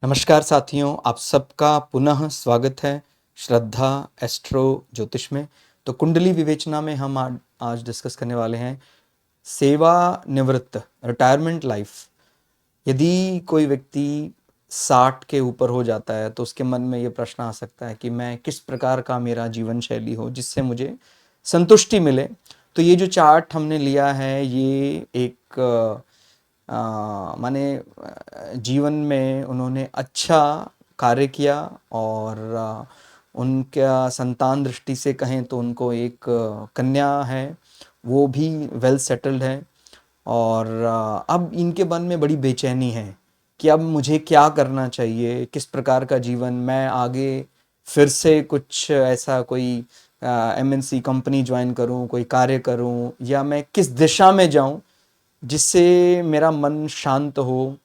नमस्कार साथियों, आप सबका पुनः स्वागत है श्रद्धा एस्ट्रो ज्योतिष में। तो कुंडली विवेचना में हम आज डिस्कस करने वाले हैं सेवानिवृत्त रिटायरमेंट लाइफ। यदि कोई व्यक्ति 60 के ऊपर हो जाता है तो उसके मन में ये प्रश्न आ सकता है कि मैं किस प्रकार का मेरा जीवन शैली हो जिससे मुझे संतुष्टि मिले। तो ये जो चार्ट हमने लिया है ये एक माने जीवन में उन्होंने अच्छा कार्य किया और उनका संतान दृष्टि से कहें तो उनको एक कन्या है, वो भी वेल सेटल्ड है। और अब इनके मन में बड़ी बेचैनी है कि अब मुझे क्या करना चाहिए, किस प्रकार का जीवन मैं आगे फिर से कुछ ऐसा कोई एमएनसी कंपनी ज्वाइन करूं, कोई कार्य करूं, या मैं किस दिशा में जाऊं जिससे मेरा मन शांत हो।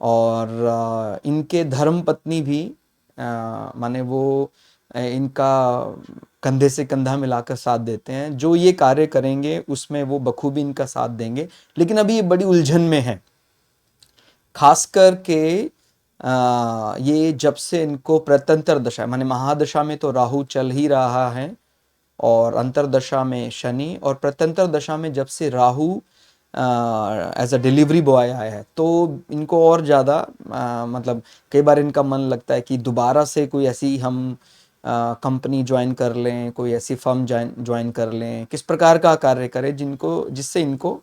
और इनके धर्म पत्नी भी माने वो इनका कंधे से कंधा मिलाकर साथ देते हैं, जो ये कार्य करेंगे उसमें वो बखूबी इनका साथ देंगे। लेकिन अभी ये बड़ी उलझन में है, खासकर के ये जब से इनको प्रत्यंतर दशा माने महादशा में तो राहु चल ही रहा है और अंतरदशा में शनि, और प्रत्यंतर दशा में जब से Rahu as a delivery boy आया है तो इनको और ज़्यादा मतलब कई बार इनका मन लगता है कि दोबारा से कोई ऐसी हम कंपनी ज्वाइन कर लें, कोई ऐसी फर्म ज्वाइन कर लें, किस प्रकार का कार्य करें जिससे इनको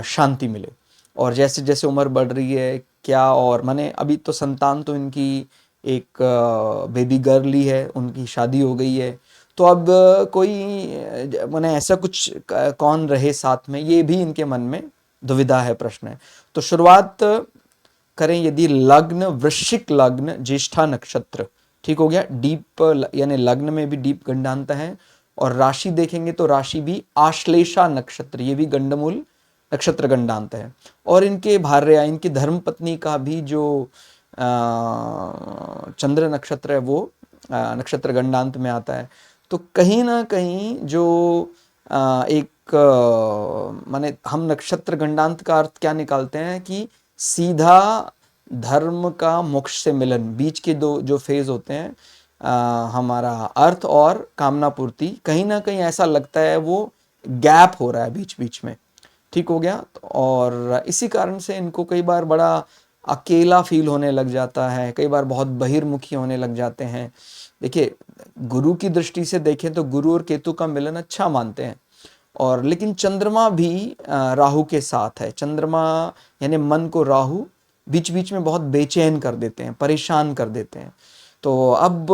शांति मिले। और जैसे जैसे उम्र बढ़ रही है क्या, और माने अभी तो संतान तो इनकी एक बेबी गर्ल ही है, उनकी शादी हो गई है। तो अब कोई माने ऐसा कुछ कौन रहे साथ में, ये भी इनके मन में दुविधा है, प्रश्न है। तो शुरुआत करें, यदि लग्न वृश्चिक लग्न ज्येष्ठा नक्षत्र, ठीक हो गया, डीप यानी लग्न में भी डीप गंडांत है। और राशि देखेंगे तो राशि भी आश्लेषा नक्षत्र, ये भी गंडमूल नक्षत्र गंडांत है। और इनके भार्या, इनकी धर्म पत्नी का भी जो चंद्र नक्षत्र है वो नक्षत्र गंडांत में आता है। तो कहीं ना कहीं जो एक माने हम नक्षत्र गंडांत का अर्थ क्या निकालते हैं कि सीधा धर्म का मोक्ष से मिलन, बीच के दो जो फेज होते हैं हमारा अर्थ और कामना पूर्ति, कहीं ना कहीं ऐसा लगता है वो गैप हो रहा है बीच बीच में, ठीक हो गया। और इसी कारण से इनको कई बार बड़ा अकेला फील होने लग जाता है, कई बार बहुत बहिर्मुखी होने लग जाते हैं। देखिए, गुरु की दृष्टि से देखें तो गुरु और केतु का मिलन अच्छा मानते हैं, और लेकिन चंद्रमा भी राहु के साथ है। चंद्रमा यानी मन को राहु बीच बीच में बहुत बेचैन कर देते हैं, परेशान कर देते हैं। तो अब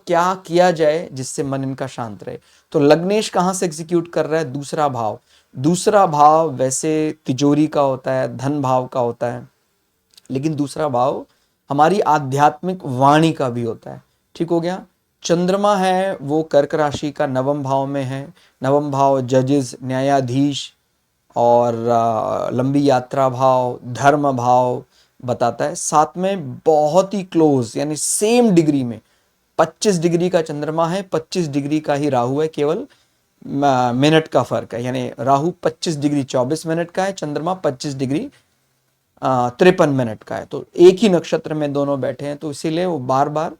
क्या किया जाए जिससे मन इनका शांत रहे। तो लग्नेश कहाँ से एग्जीक्यूट कर रहा है? दूसरा भाव। दूसरा भाव वैसे तिजोरी का होता है, धन भाव का होता है, लेकिन दूसरा भाव हमारी आध्यात्मिक वाणी का भी होता है, ठीक हो गया। चंद्रमा है वो कर्क राशि का नवम भाव में है। नवम भाव जजेस, न्यायाधीश और लंबी यात्रा भाव, धर्म भाव बताता है। साथ में बहुत ही क्लोज यानी सेम डिग्री में 25 डिग्री का चंद्रमा है, 25 डिग्री का ही राहु है, केवल मिनट का फर्क है। यानी राहु 25 डिग्री 24 मिनट का है, चंद्रमा 25 डिग्री 53 मिनट का है। तो एक ही नक्षत्र में दोनों बैठे हैं, तो इसीलिए वो बार बार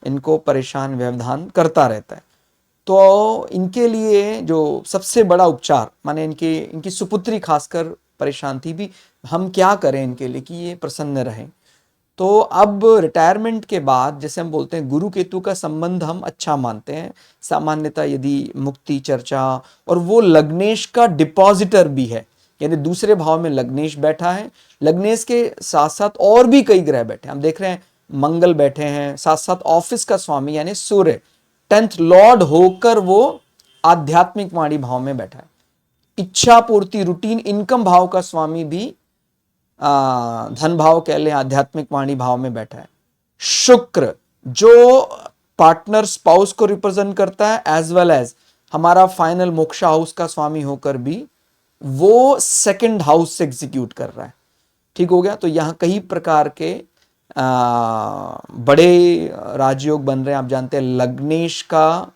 इनको परेशान व्यवधान करता रहता है। तो इनके लिए जो सबसे बड़ा उपचार, माने इनकी सुपुत्री खासकर परेशान थी भी, हम क्या करें इनके लिए कि ये प्रसन्न रहें। तो अब रिटायरमेंट के बाद जैसे हम बोलते हैं गुरु केतु का संबंध हम अच्छा मानते हैं सामान्यतः, यदि मुक्ति चर्चा, और वो लग्नेश का डिपॉजिटर भी है, यानी दूसरे भाव में लग्नेश बैठा है। लग्नेश के साथ साथ और भी कई ग्रह बैठे हैं, हम देख रहे हैं मंगल बैठे हैं, साथ साथ ऑफिस का स्वामी यानी सूर्य 10th लॉर्ड होकर वो आध्यात्मिक वाणी भाव में बैठा है। इच्छा पूर्ति रूटीन इनकम भाव का स्वामी भी धन भाव कह लें, आध्यात्मिक वाणी भाव में बैठा है। शुक्र जो पार्टनर स्पाउस को रिप्रेजेंट करता है, एज वेल एज हमारा फाइनल मोक्ष हाउस का स्वामी होकर भी वो सेकंड हाउस से एग्जीक्यूट कर रहा है, ठीक हो गया। तो यहां कई प्रकार के बड़े राजयोग बन रहे हैं। आप जानते हैं लग्नेश का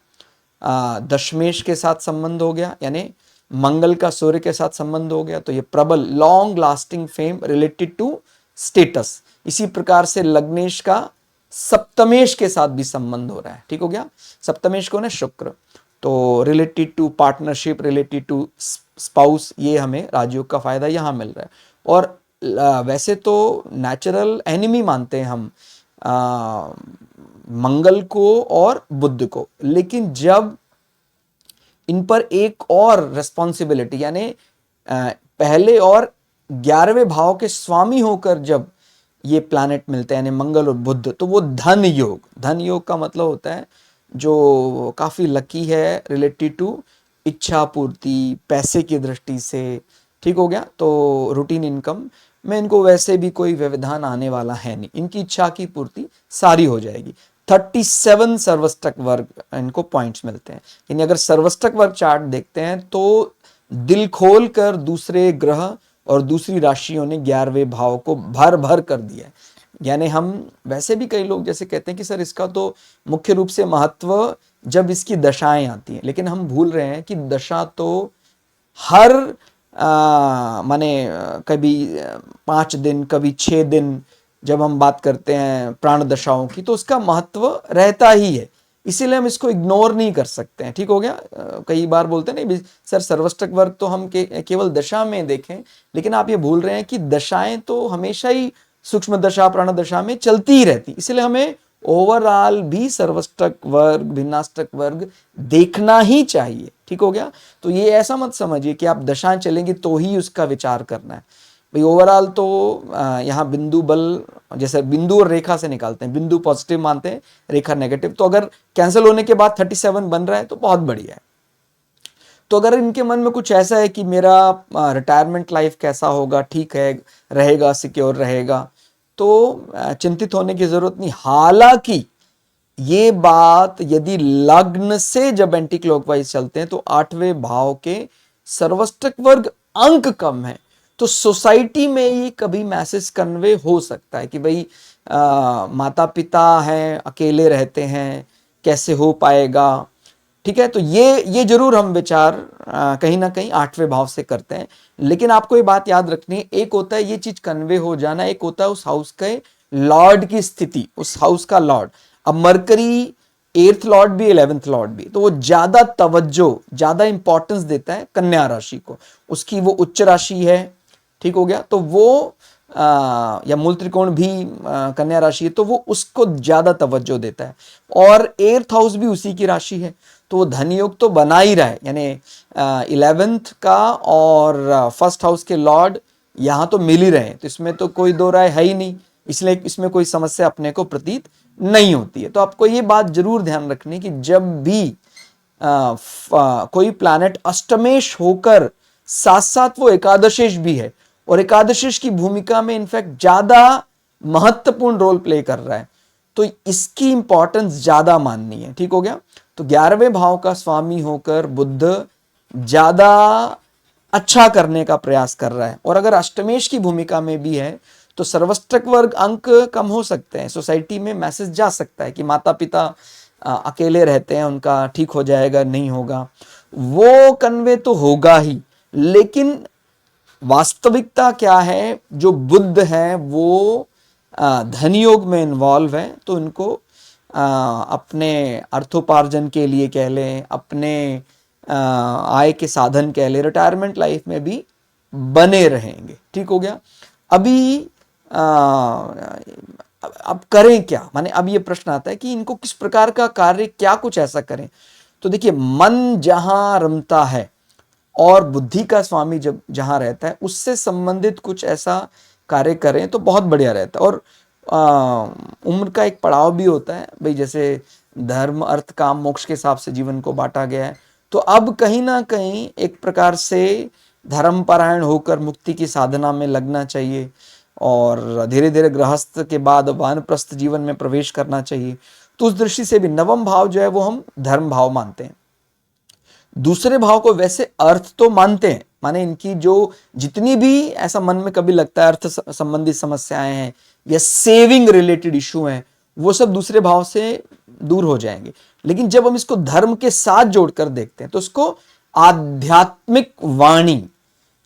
दशमेश के साथ संबंध हो गया, यानी मंगल का सूर्य के साथ संबंध हो गया, तो ये प्रबल long lasting fame related to status, इसी प्रकार से लग्नेश का सप्तमेश के साथ भी संबंध हो रहा है। ठीक हो गया। सप्तमेश कौन है? शुक्र। तो related to partnership, related to spouse, ये हमें राजयोग का फायदा यहाँ मिल रहा है। और वैसे तो नेचुरल एनिमी मानते हैं हम मंगल को और बुध को, लेकिन जब इन पर एक और रेस्पॉन्सिबिलिटी यानी पहले और 11वें भाव के स्वामी होकर जब ये प्लैनेट मिलते हैं यानी मंगल और बुध, तो वो धन योग, धन योग का मतलब होता है जो काफ़ी लकी है रिलेटेड टू इच्छा पूर्ति, पैसे की दृष्टि से। ठीक हो गया। तो रूटीन इनकम में इनको वैसे भी कोई व्यवधान आने वाला है नहीं, इनकी इच्छा की पूर्ति सारी हो जाएगी। 37 सर्वष्टक वर्ग इनको पॉइंट्स मिलते हैं। यानी अगर सर्वष्टक वर्ग चार्ट देखते हैं तो दिल खोल कर दूसरे ग्रह और दूसरी राशियों ने 11वें भाव को भर भर कर दिया है। यानी हम वैसे भी कई लोग जैसे कहते हैं कि सर इसका तो मुख्य रूप से महत्व जब इसकी दशाएं आती हैं, लेकिन हम भूल रहे हैं कि दशा तो हर माने कभी 5 दिन, कभी 6 दिन, जब हम बात करते हैं प्राण दशाओं की तो उसका महत्व रहता ही है, इसीलिए हम इसको इग्नोर नहीं कर सकते हैं। ठीक हो गया। कई बार बोलते हैं नहीं सर सर्वष्टक वर्ग तो हम केवल दशा में देखें, लेकिन आप ये भूल रहे हैं कि दशाएं तो हमेशा ही सूक्ष्म दशा, प्राण दशा में चलती ही रहती, इसलिए हमें ओवरऑल भी सर्वष्टक वर्ग, भिन्नाष्टक वर्ग देखना ही चाहिए। ठीक हो गया। तो ये ऐसा मत समझिए कि आप दशाएं चलेंगी तो ही उसका विचार करना है भाई। ओवरऑल तो यहाँ बिंदु बल, जैसे बिंदु और रेखा से निकालते हैं, बिंदु पॉजिटिव मानते हैं, रेखा नेगेटिव, तो अगर कैंसिल होने के बाद 37 बन रहा है तो बहुत बढ़िया है। तो अगर इनके मन में कुछ ऐसा है कि मेरा रिटायरमेंट लाइफ कैसा होगा, ठीक है रहेगा, सिक्योर रहेगा, तो चिंतित होने की जरूरत नहीं। हालांकि ये बात यदि लग्न से जब एंटी क्लॉकवाइज चलते हैं तो 8वें भाव के सर्वष्टक वर्ग अंक कम है, तो सोसाइटी में ये कभी मैसेज कन्वे हो सकता है कि भाई माता पिता हैं, अकेले रहते हैं, कैसे हो पाएगा। ठीक है। तो ये जरूर हम विचार कहीं ना कहीं 8वें भाव से करते हैं, लेकिन आपको ये बात याद रखनी है, एक होता है ये चीज कन्वे हो जाना, एक होता है उस हाउस के लॉर्ड की स्थिति, उस हाउस का लॉर्ड। अब मरकरी 8th लॉर्ड भी 11th लॉर्ड भी, तो वो ज्यादा तवज्जो, ज्यादा इंपॉर्टेंस देता है कन्या राशि को, उसकी वो उच्च राशि है। ठीक हो गया। तो वो या मूल त्रिकोण भी कन्या राशि है, तो वो उसको ज्यादा तवज्जो देता है, और 8th हाउस भी उसी की राशि है, तो वो धन योग तो बना ही रहा है। यानी 11th का और फर्स्ट हाउस के लॉर्ड यहाँ तो मिल ही रहे हैं, तो इसमें तो कोई दो राय है ही नहीं, इसलिए इसमें कोई समस्या अपने को प्रतीत नहीं होती है। तो आपको ये बात जरूर ध्यान रखनी कि जब भी कोई प्लैनेट अष्टमेश होकर साथ साथ वो एकादशेश भी है, और एकादशेश की भूमिका में इनफैक्ट ज्यादा महत्वपूर्ण रोल प्ले कर रहा है, तो इसकी इंपॉर्टेंस ज्यादा माननी है। ठीक हो गया। तो 11वें भाव का स्वामी होकर बुध ज्यादा अच्छा करने का प्रयास कर रहा है, और अगर अष्टमेश की भूमिका में भी है तो सर्वष्टक वर्ग अंक कम हो सकते हैं, सोसाइटी में मैसेज जा सकता है कि माता पिता अकेले रहते हैं, उनका ठीक हो जाएगा, नहीं होगा, वो कन्वे तो होगा ही, लेकिन वास्तविकता क्या है, जो बुध है वो धन योग में इन्वॉल्व है, तो इनको अपने अर्थोपार्जन के लिए कह लें, अपने आय के साधन कह लें, रिटायरमेंट लाइफ में भी बने रहेंगे। ठीक हो गया। अभी अब करें क्या, माने अब ये प्रश्न आता है कि इनको किस प्रकार का कार्य, क्या कुछ ऐसा करें। तो देखिए, मन जहां रमता है और बुद्धि का स्वामी जब जहां रहता है, उससे संबंधित कुछ ऐसा कार्य करें तो बहुत बढ़िया रहता है। और उम्र का एक पड़ाव भी होता है भाई, जैसे धर्म अर्थ काम मोक्ष के हिसाब से जीवन को बांटा गया है, तो अब कहीं ना कहीं एक प्रकार से धर्मपरायण होकर मुक्ति की साधना में लगना चाहिए, और धीरे धीरे गृहस्थ के बाद वानप्रस्थ जीवन में प्रवेश करना चाहिए। तो उस दृष्टि से भी 9वां भाव जो है वो हम धर्म भाव मानते हैं। दूसरे भाव को वैसे अर्थ तो मानते हैं, माने इनकी जो जितनी भी ऐसा मन में कभी लगता है अर्थ संबंधित समस्याएं हैं या सेविंग रिलेटेड इशू हैं, वो सब दूसरे भाव से दूर हो जाएंगे। लेकिन जब हम इसको धर्म के साथ जोड़कर देखते हैं तो उसको आध्यात्मिक वाणी,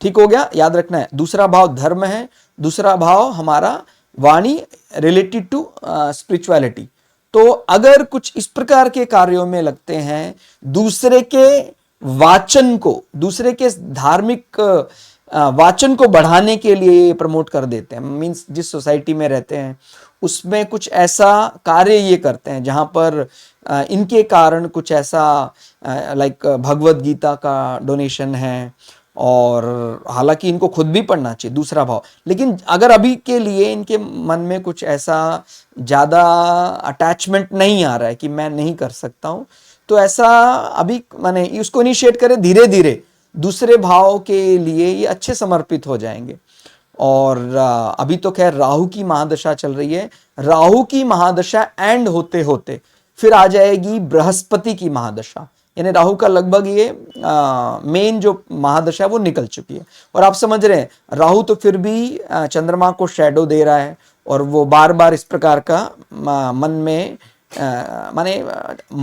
ठीक हो गया, याद रखना है, दूसरा भाव धर्म है, दूसरा भाव हमारा वाणी रिलेटेड टू स्पिरिचुअलिटी। तो अगर कुछ इस प्रकार के कार्यों में लगते हैं, दूसरे के वाचन को, दूसरे के धार्मिक वाचन को बढ़ाने के लिए प्रमोट कर देते हैं, मीन्स जिस सोसाइटी में रहते हैं उसमें कुछ ऐसा कार्य ये करते हैं जहां पर इनके कारण कुछ ऐसा लाइक भगवत गीता का डोनेशन है, और हालांकि इनको खुद भी पढ़ना चाहिए, दूसरा भाव, लेकिन अगर अभी के लिए इनके मन में कुछ ऐसा ज़्यादा अटैचमेंट नहीं आ रहा है कि मैं नहीं कर सकता हूँ, तो ऐसा अभी माने उसको इनिशिएट करें, धीरे धीरे दूसरे भाव के लिए ये अच्छे समर्पित हो जाएंगे। और अभी तो खैर राहु की महादशा चल रही है, राहु की महादशा एंड होते होते फिर आ जाएगी बृहस्पति की महादशा, यानी राहु का लगभग ये मेन जो महादशा है वो निकल चुकी है। और आप समझ रहे हैं राहु तो फिर भी चंद्रमा को शैडो दे रहा है, और वो बार बार इस प्रकार का मन में माने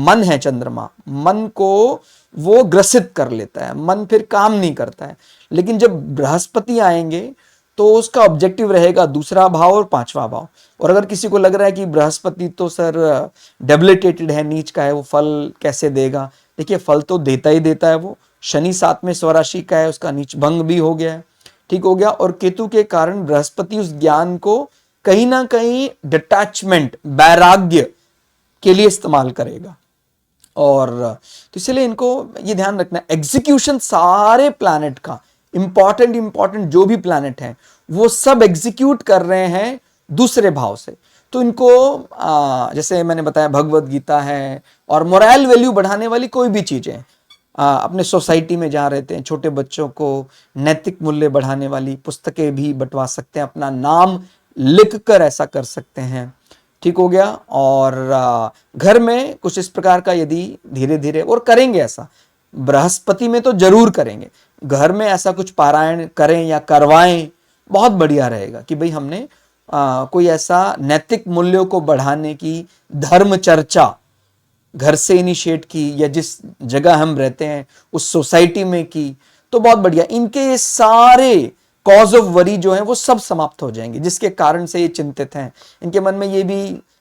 मन है चंद्रमा, मन को वो ग्रसित कर लेता है, मन फिर काम नहीं करता है। लेकिन जब बृहस्पति आएंगे तो उसका ऑब्जेक्टिव रहेगा दूसरा भाव और पांचवा भाव। और अगर किसी को लग रहा है कि बृहस्पति तो सर डेबिलिटेटेड है, नीच का है, वो फल कैसे देगा, देखिए फल तो देता ही देता है वो। शनि 7 में स्वराशि का है, उसका नीच भंग भी हो गया है, ठीक हो गया। और केतु के कारण बृहस्पति उस ज्ञान को कहीं ना कहीं डिटैचमेंट, वैराग्य के लिए इस्तेमाल करेगा। और तो इसलिए इनको ये ध्यान रखना, एग्जीक्यूशन सारे प्लैनेट का, इंपॉर्टेंट जो भी प्लैनेट है वो सब एग्जीक्यूट कर रहे हैं दूसरे भाव से। तो इनको जैसे मैंने बताया भगवत गीता है, और मोरल वैल्यू बढ़ाने वाली कोई भी चीजें अपने सोसाइटी में जहाँ रहते हैं छोटे बच्चों को नैतिक मूल्य बढ़ाने वाली पुस्तकें भी बंटवा सकते हैं, अपना नाम लिख कर ऐसा कर सकते हैं, ठीक हो गया। और घर में कुछ इस प्रकार का यदि धीरे धीरे और करेंगे, ऐसा बृहस्पति में तो जरूर करेंगे, घर में ऐसा कुछ पारायण करें या करवाएं, बहुत बढ़िया रहेगा कि भाई हमने कोई ऐसा नैतिक मूल्यों को बढ़ाने की धर्म चर्चा घर से इनिशिएट की, या जिस जगह हम रहते हैं उस सोसाइटी में की, तो बहुत बढ़िया। इनके ये सारे कॉज ऑफ वरी जो है वो सब समाप्त हो जाएंगे, जिसके कारण से ये चिंतित हैं। इनके मन में ये भी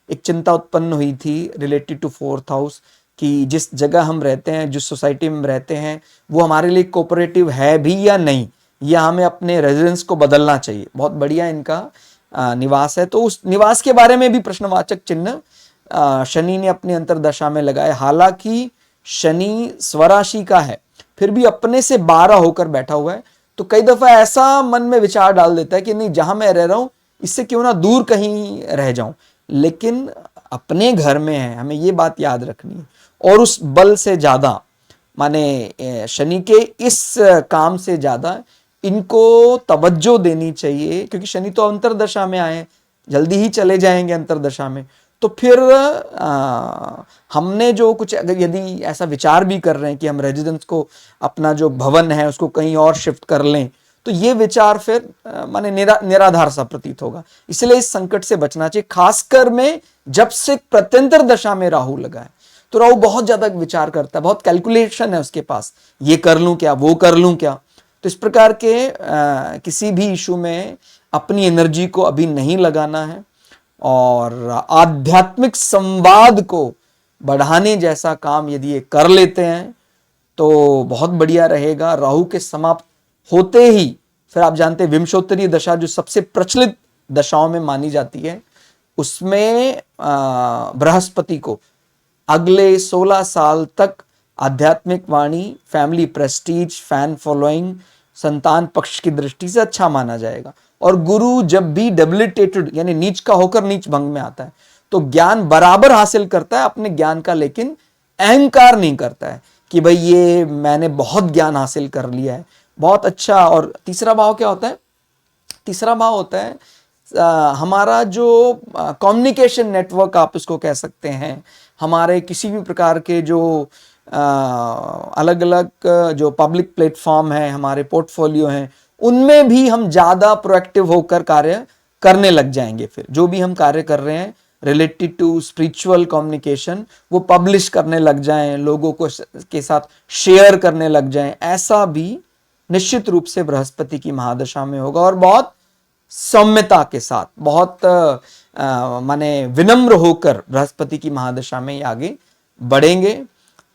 एक चिंता उत्पन्न हुई थी रिलेटेड टू 4th हाउस, कि जिस जगह हम रहते हैं, जिस सोसाइटी में रहते हैं, वो हमारे लिए कोऑपरेटिव है भी या नहीं, या हमें अपने रेजिडेंस को बदलना चाहिए। बहुत बढ़िया इनका निवास है, तो उस निवास के बारे में भी प्रश्नवाचक चिन्ह शनि ने अपनी अंतरदशा में लगाए। हालांकि शनि स्वराशि का है, फिर भी अपने से 12 होकर बैठा हुआ है, तो कई दफा ऐसा मन में विचार डाल देता है कि नहीं, जहां मैं रह रहा हूं इससे क्यों ना दूर कहीं रह जाऊं, लेकिन अपने घर में है, हमें ये बात याद रखनी है। और उस बल से ज्यादा माने शनि के इस काम से ज्यादा इनको तवज्जो देनी चाहिए, क्योंकि शनि तो अंतरदशा में आए, जल्दी ही चले जाएंगे अंतरदशा में। तो फिर हमने जो कुछ, अगर यदि ऐसा विचार भी कर रहे हैं कि हम रेजिडेंस को, अपना जो भवन है उसको कहीं और शिफ्ट कर लें, तो ये विचार फिर माने निराधार सा प्रतीत होगा। इसलिए इस संकट से बचना चाहिए, खासकर में जब से प्रत्यंतर दशा में राहु लगा है। तो राहु बहुत ज्यादा विचार करता है, बहुत कैलकुलेशन है उसके पास, ये कर लूं क्या, वो कर लूं क्या। तो इस प्रकार के किसी भी इशू में अपनी एनर्जी को अभी नहीं लगाना है, और आध्यात्मिक संवाद को बढ़ाने जैसा काम यदि ये कर लेते हैं तो बहुत बढ़िया रहेगा। राहु के समाप्त होते ही फिर आप जानते हैं विंशोत्तरी दशा जो सबसे प्रचलित दशाओं में मानी जाती है, उसमें बृहस्पति को अगले 16 साल तक आध्यात्मिक वाणी, फैमिली प्रेस्टीज, फैन फॉलोइंग, संतान पक्ष की दृष्टि से अच्छा माना जाएगा। और गुरु जब भी डेबिलिटेटेड यानी नीच का होकर नीच भंग में आता है तो ज्ञान बराबर हासिल करता है अपने ज्ञान का, लेकिन अहंकार नहीं करता है कि भाई ये मैंने बहुत ज्ञान हासिल कर लिया है, बहुत अच्छा। और तीसरा भाव क्या होता है? तीसरा भाव होता है हमारा जो कम्युनिकेशन नेटवर्क, आप इसको कह सकते हैं, हमारे किसी भी प्रकार के जो अलग अलग जो पब्लिक प्लेटफॉर्म है, हमारे पोर्टफोलियो हैं, उनमें भी हम ज्यादा प्रोएक्टिव होकर कार्य करने लग जाएंगे। फिर जो भी हम कार्य कर रहे हैं रिलेटेड टू स्पिरिचुअल कम्युनिकेशन, वो पब्लिश करने लग जाएं, लोगों को के साथ शेयर करने लग जाएं। ऐसा भी निश्चित रूप से बृहस्पति की महादशा में होगा, और बहुत सौम्यता के साथ, बहुत माने विनम्र होकर बृहस्पति की महादशा में ये आगे बढ़ेंगे।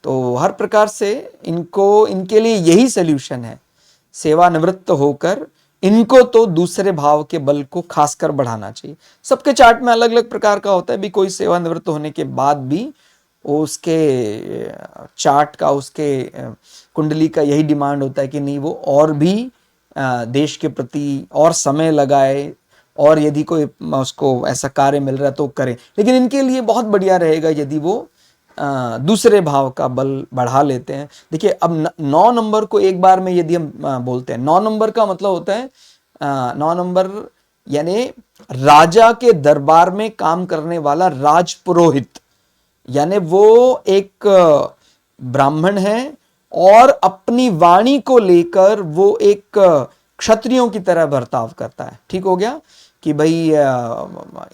तो हर प्रकार से इनके लिए यही सल्यूशन है, सेवानिवृत्त होकर इनको तो दूसरे भाव के बल को खासकर बढ़ाना चाहिए। सबके चार्ट में अलग अलग प्रकार का होता है, भी कोई सेवानिवृत्त होने के बाद भी उसके चार्ट का, उसके कुंडली का यही डिमांड होता है कि नहीं, वो और भी देश के प्रति और समय लगाए, और यदि कोई उसको ऐसा कार्य मिल रहा है तो करे। लेकिन इनके लिए बहुत बढ़िया रहेगा यदि वो दूसरे भाव का बल बढ़ा लेते हैं। देखिए, अब 9 नंबर को एक बार में यदि हम बोलते हैं, 9 नंबर का मतलब होता है 9 नंबर यानी राजा के दरबार में काम करने वाला राजपुरोहित, यानी वो एक ब्राह्मण है और अपनी वाणी को लेकर वो एक क्षत्रियों की तरह बर्ताव करता है। ठीक हो गया कि भाई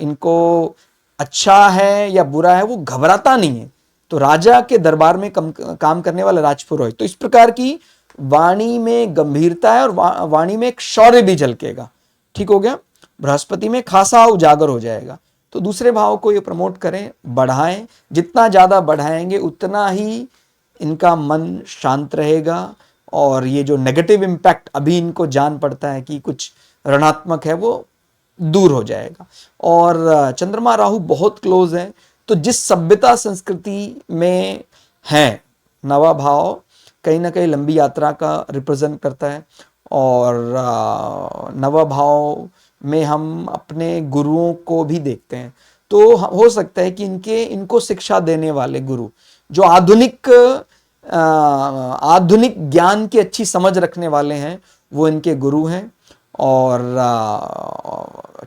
इनको अच्छा है या बुरा है वो घबराता नहीं है। तो राजा के दरबार में काम करने वाला राजपुरोहित, तो इस प्रकार की वाणी में गंभीरता है और वाणी में एक शौर्य भी झलकेगा। ठीक हो गया, बृहस्पति में खासा उजागर हो जाएगा। तो दूसरे भाव को ये प्रमोट करें, बढ़ाएं, जितना ज्यादा बढ़ाएंगे उतना ही इनका मन शांत रहेगा, और ये जो नेगेटिव इम्पैक्ट अभी इनको जान पड़ता है कि कुछ ऋणात्मक है वो दूर हो जाएगा। और चंद्रमा राहु बहुत क्लोज है, तो जिस सभ्यता संस्कृति में है, नवा भाव कहीं ना कहीं लंबी यात्रा का रिप्रेजेंट करता है, और नवा भाव में हम अपने गुरुओं को भी देखते हैं। तो हो सकता है कि इनको शिक्षा देने वाले गुरु जो आधुनिक ज्ञान की अच्छी समझ रखने वाले हैं वो इनके गुरु हैं। और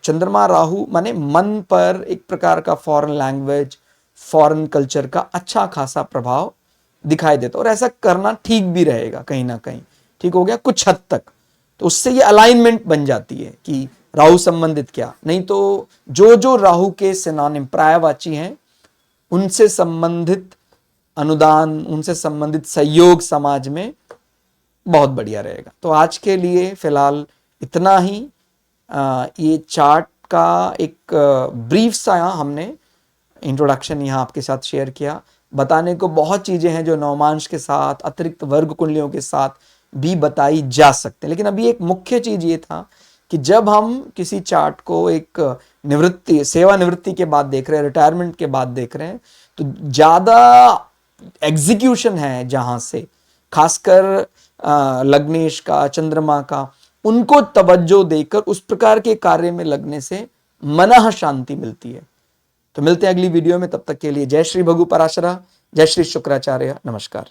चंद्रमा राहु माने मन पर एक प्रकार का फॉरेन लैंग्वेज, फॉरेन कल्चर का अच्छा खासा प्रभाव दिखाई देता है, और ऐसा करना ठीक भी रहेगा कहीं ना कहीं। ठीक हो गया कुछ हद तक, तो उससे ये अलाइनमेंट बन जाती है कि राहु संबंधित क्या नहीं, तो जो राहु के सिनोनिम पर्यायवाची हैं उनसे संबंधित अनुदान, उनसे संबंधित सहयोग समाज में बहुत बढ़िया रहेगा। तो आज के लिए फिलहाल इतना ही। ये चार्ट का एक ब्रीफ सा हमने इंट्रोडक्शन यहाँ आपके साथ शेयर किया। बताने को बहुत चीजें हैं जो नवमांश के साथ, अतिरिक्त वर्ग कुंडलियों के साथ भी बताई जा सकते हैं, लेकिन अभी एक मुख्य चीज ये था कि जब हम किसी चार्ट को एक सेवानिवृत्ति के बाद देख रहे हैं, रिटायरमेंट के बाद देख रहे हैं, तो ज्यादा एग्जीक्यूशन है जहां से, खासकर लग्नेश का, चंद्रमा का, उनको तवज्जो देकर उस प्रकार के कार्य में लगने से मनः शांति मिलती है। तो मिलते हैं अगली वीडियो में, तब तक के लिए जय श्री भगु पराशरा, जय श्री शुक्राचार्य, नमस्कार।